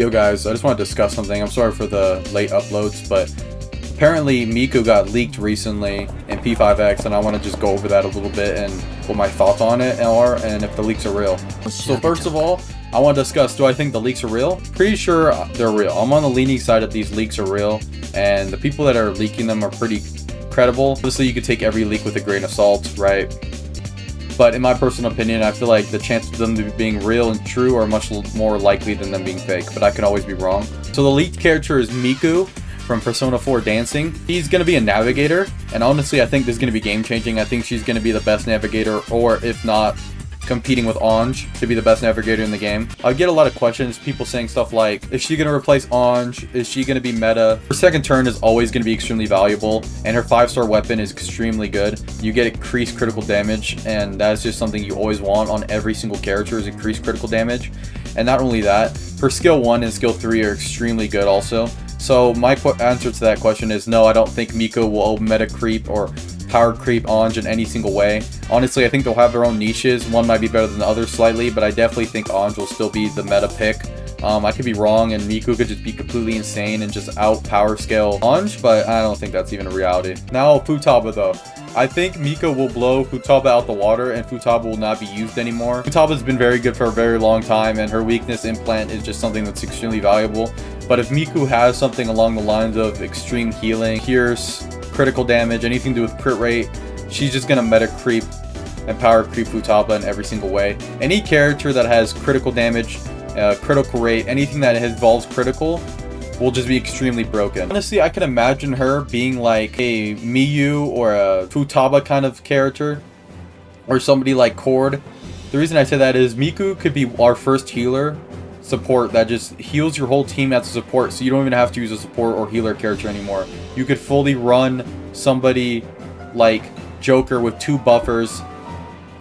Yo guys, I just want to discuss something. I'm sorry for the late uploads, but apparently Miku got leaked recently in P5X, and I want to just go over that a little bit and what my thoughts on it are and if the leaks are real. So first of all, I want to discuss, do I think the leaks are real? Pretty sure they're real. I'm on the leaning side that these leaks are real, and the people that are leaking them are pretty credible. Obviously, you could take every leak with a grain of salt, right? But in my personal opinion, I feel like the chances of them being real and true are much more likely than them being fake, but I could always be wrong. So the leaked character is Miku from Persona 4 Dancing. He's going to be a navigator, and honestly, I think this is going to be game-changing. I think she's going to be the best navigator, or if not, competing with Ange to be the best navigator in the game. I get a lot of questions, people saying stuff like, is she going to replace Ange? Is she going to be meta? Her second turn is always going to be extremely valuable, and her 5-star weapon is extremely good. You get increased critical damage, and that's just something you always want on every single character, is increased critical damage. And not only that, her skill 1 and skill 3 are extremely good also. So my answer to that question is no, I don't think Miku will meta creep or power creep Ange in any single way. Honestly, I think they'll have their own niches. One might be better than the other slightly, but I definitely think Ange will still be the meta pick. I could be wrong, and Miku could just be completely insane and just out power scale Ange, but I don't think that's even a reality. Now, Futaba though. I think Miku will blow Futaba out the water, and Futaba will not be used anymore. Futaba's been very good for a very long time, and her weakness implant is just something that's extremely valuable. But if Miku has something along the lines of extreme healing, pierce, critical damage, anything to do with crit rate, she's just gonna meta creep and power creep Futaba in every single way. Any character that has critical damage, critical rate, anything that involves critical will just be extremely broken. Honestly, I can imagine her being like a Miyu or a Futaba kind of character, or somebody like Cord. The reason I say that is Miku could be our first healer support that just heals your whole team as a support, so you don't even have to use a support or healer character anymore. You could fully run somebody like Joker with 2 buffers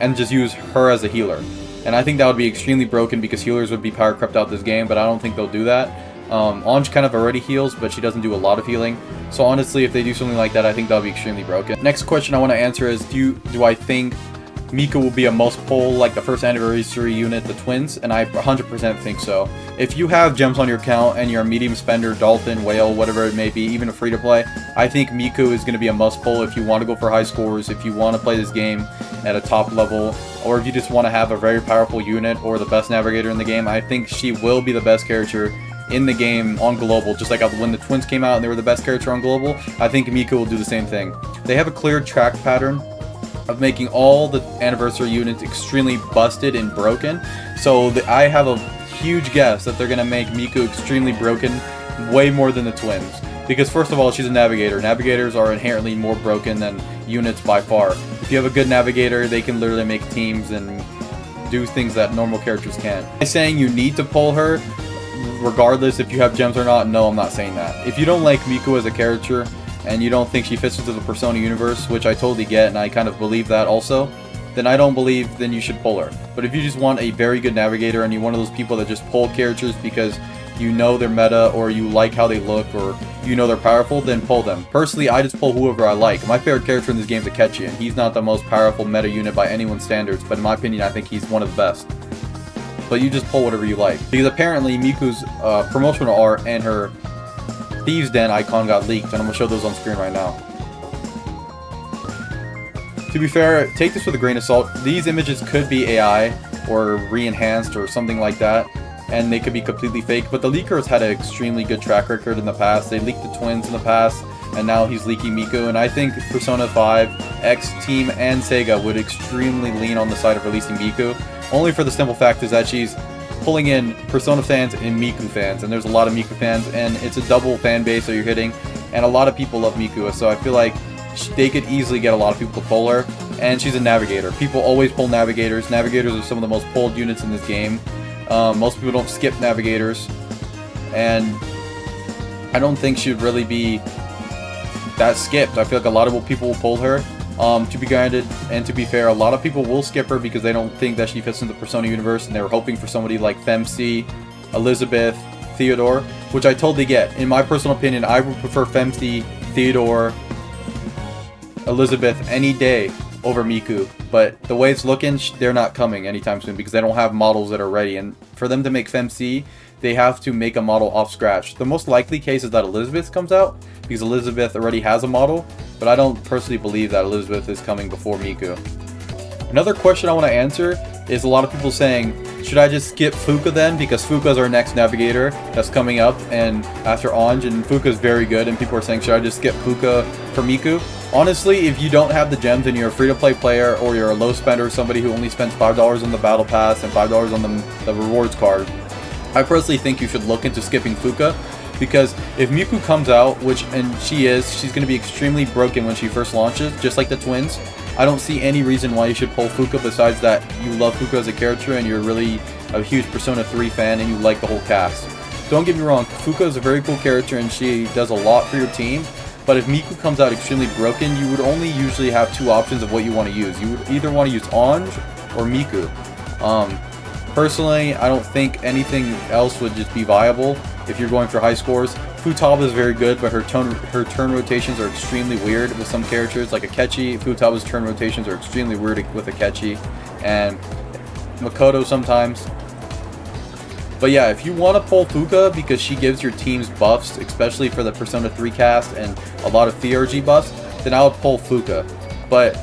and just use her as a healer. And I think that would be extremely broken because healers would be power crept out this game, but I don't think they'll do that. Ange kind of already heals, but she doesn't do a lot of healing. So honestly, if they do something like that, I think that'll be extremely broken. Next question I want to answer is, do I think Miku will be a must pull like the first anniversary unit, the twins? And I 100% think so. If you have gems on your account and you're a medium spender, dolphin, whale, whatever it may be, even a free to play, I think Miku is going to be a must pull if you want to go for high scores, if you want to play this game at a top level, or if you just want to have a very powerful unit or the best navigator in the game. I think she will be the best character in the game on global, just like when the twins came out and they were the best character on global. I think Miku will do the same thing. They have a clear track pattern of making all the anniversary units extremely busted and broken, so I have a huge guess that they're going to make Miku extremely broken, way more than the twins. Because first of all, she's a navigator. Navigators are inherently more broken than units by far. If you have a good navigator, they can literally make teams and do things that normal characters can't. Am I saying you need to pull her regardless if you have gems or not? No, I'm not saying that. If you don't like Miku as a character and you don't think she fits into the Persona universe, which I totally get and I kind of believe that also, then I don't believe then you should pull her. But if you just want a very good navigator and you're one of those people that just pull characters because you know they're meta or you like how they look or you know they're powerful, then pull them. Personally, I just pull whoever I like. My favorite character in this game is Akechi, and he's not the most powerful meta unit by anyone's standards, but in my opinion, I think he's one of the best. But you just pull whatever you like. Because apparently Miku's promotional art and her Thieves Den icon got leaked, and I'm going to show those on screen right now. To be fair, take this with a grain of salt. These images could be AI or re-enhanced or something like that, and they could be completely fake, but the leaker has had an extremely good track record in the past. They leaked the twins in the past, and now he's leaking Miku, and I think Persona 5X team and Sega would extremely lean on the side of releasing Miku, only for the simple fact is that she's pulling in Persona fans and Miku fans, and there's a lot of Miku fans, and it's a double fan base that you're hitting, and a lot of people love Miku, so I feel like they could easily get a lot of people to pull her, and she's a navigator. People always pull navigators. Navigators are some of the most pulled units in this game. Most people don't skip navigators, and I don't think she'd really be that skipped. I feel like a lot of people will pull her, to be granted, and to be fair, a lot of people will skip her because they don't think that she fits into the Persona universe, and they're hoping for somebody like Femc, Elizabeth, Theodore, which I totally get. In my personal opinion, I would prefer Femc, Theodore, Elizabeth any day over Miku. But the way it's looking, they're not coming anytime soon because they don't have models that are ready. And for them to make FemC, they have to make a model off scratch. The most likely case is that Elizabeth comes out because Elizabeth already has a model, but I don't personally believe that Elizabeth is coming before Miku. Another question I want to answer is a lot of people saying, should I just skip Fuuka then? Because Fuuka is our next Navigator that's coming up and after Ange, and Fuuka is very good, and people are saying, should I just skip Fuuka for Miku? Honestly, if you don't have the gems and you're a free-to-play player or you're a low spender, somebody who only spends $5 on the battle pass and $5 on the rewards card, I personally think you should look into skipping Fuuka, because if Miku comes out, she's going to be extremely broken when she first launches, just like the twins. I don't see any reason why you should pull Fuuka besides that you love Fuuka as a character and you're really a huge Persona 3 fan and you like the whole cast. Don't get me wrong, Fuuka is a very cool character and she does a lot for your team, but if Miku comes out extremely broken, you would only usually have two options of what you want to use. You would either want to use Ange or Miku. Personally, I don't think anything else would just be viable if you're going for high scores. Futaba is very good, but her turn rotations are extremely weird with some characters, like Akechi. Futaba's turn rotations are extremely weird with Akechi, and Makoto sometimes. But yeah, if you want to pull Fuuka because she gives your teams buffs, especially for the Persona 3 cast and a lot of theurgy buffs, then I would pull Fuuka. But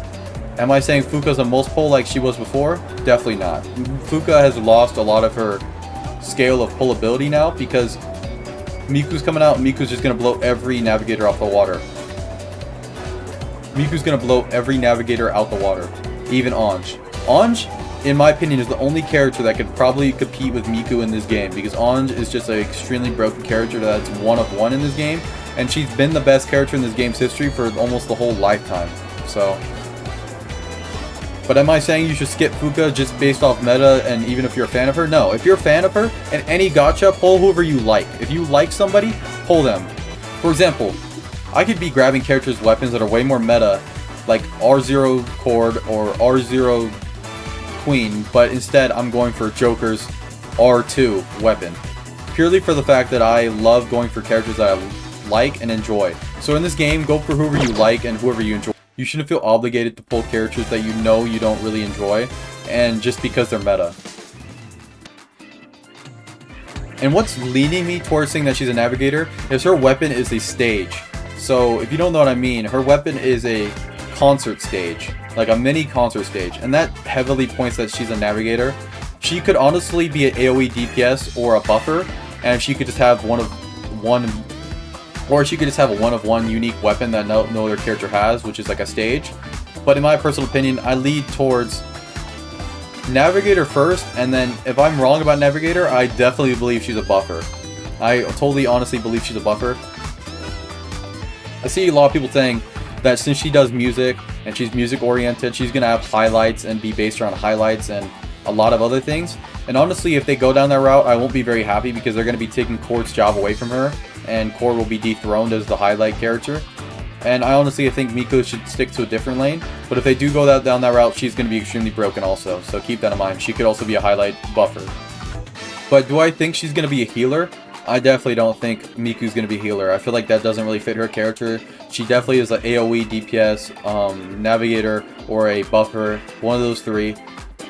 am I saying Fuuka's a most pull like she was before? Definitely not. Fuuka has lost a lot of her scale of pullability now because Miku's coming out. Miku's just going to blow every Navigator off the water. Miku's going to blow every Navigator out the water. Even Ange. Ange, in my opinion, is the only character that could probably compete with Miku in this game, because Ange is just an extremely broken character that's one of one in this game, and she's been the best character in this game's history for almost the whole lifetime. So, but am I saying you should skip Fuuka just based off meta and even if you're a fan of her? No. If you're a fan of her and any gacha, pull whoever you like. If you like somebody, pull them. For example, I could be grabbing characters' weapons that are way more meta, like R0 Cord or R0 Queen, but instead I'm going for Joker's R2 weapon. Purely for the fact that I love going for characters that I like and enjoy. So in this game, go for whoever you like and whoever you enjoy. You shouldn't feel obligated to pull characters that you know you don't really enjoy, and just because they're meta. And what's leading me towards saying that she's a Navigator is her weapon is a stage. So if you don't know what I mean, her weapon is a concert stage, like a mini concert stage, and that heavily points that she's a Navigator. She could honestly be an AoE DPS or a buffer, and she could just have or she could just have a one-of-one unique weapon that no other character has, which is like a stage. But in my personal opinion, I lead towards Navigator first, and then if I'm wrong about Navigator, I definitely believe she's a buffer. I totally honestly believe she's a buffer. I see a lot of people saying that since she does music and she's music oriented, she's gonna have highlights and be based around highlights and a lot of other things. And honestly, if they go down that route, I won't be very happy because they're going to be taking Cord's job away from her, and Cord will be dethroned as the highlight character. And I honestly think Miku should stick to a different lane, but if they do go down that route, she's going to be extremely broken also, so keep that in mind. She could also be a highlight buffer. But do I think she's going to be a healer? I definitely don't think Miku's going to be a healer. I feel like that doesn't really fit her character. She definitely is an AoE DPS, Navigator, or a buffer, one of those three.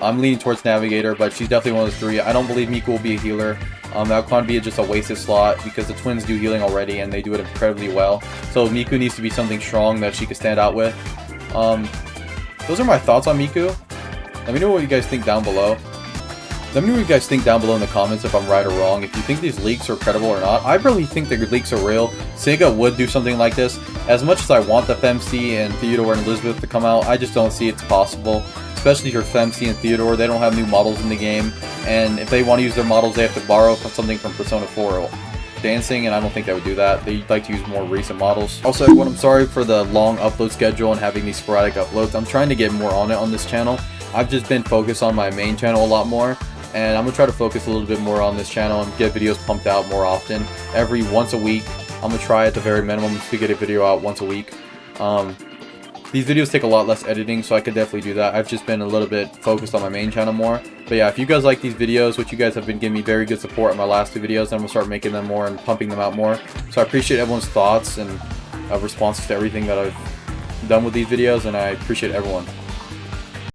I'm leaning towards Navigator, but she's definitely one of those three. I don't believe Miku will be a healer. That would probably be just a wasted slot because the twins do healing already and they do it incredibly well. So Miku needs to be something strong that she could stand out with. Those are my thoughts on Miku. Let me know what you guys think down below. Let me know what you guys think down below in the comments if I'm right or wrong. If you think these leaks are credible or not. I really think the leaks are real. Sega would do something like this. As much as I want the FemC and Theodore and Elizabeth to come out, I just don't see it's possible. Especially for FemC and Theodore, they don't have new models in the game, and if they want to use their models, they have to borrow something from Persona 4 Dancing, and I don't think they would do that. They like to use more recent models. Also, everyone, I'm sorry for the long upload schedule and having these sporadic uploads. I'm trying to get more on it on this channel. I've just been focused on my main channel a lot more, and I'm going to try to focus a little bit more on this channel and get videos pumped out more often. Once a week. I'm going to try at the very minimum to get a video out once a week. These videos take a lot less editing, so I could definitely do that. I've just been a little bit focused on my main channel more. But yeah, if you guys like these videos, which you guys have been giving me very good support in my last two videos, I'm going to start making them more and pumping them out more. So I appreciate everyone's thoughts and responses to everything that I've done with these videos, and I appreciate everyone.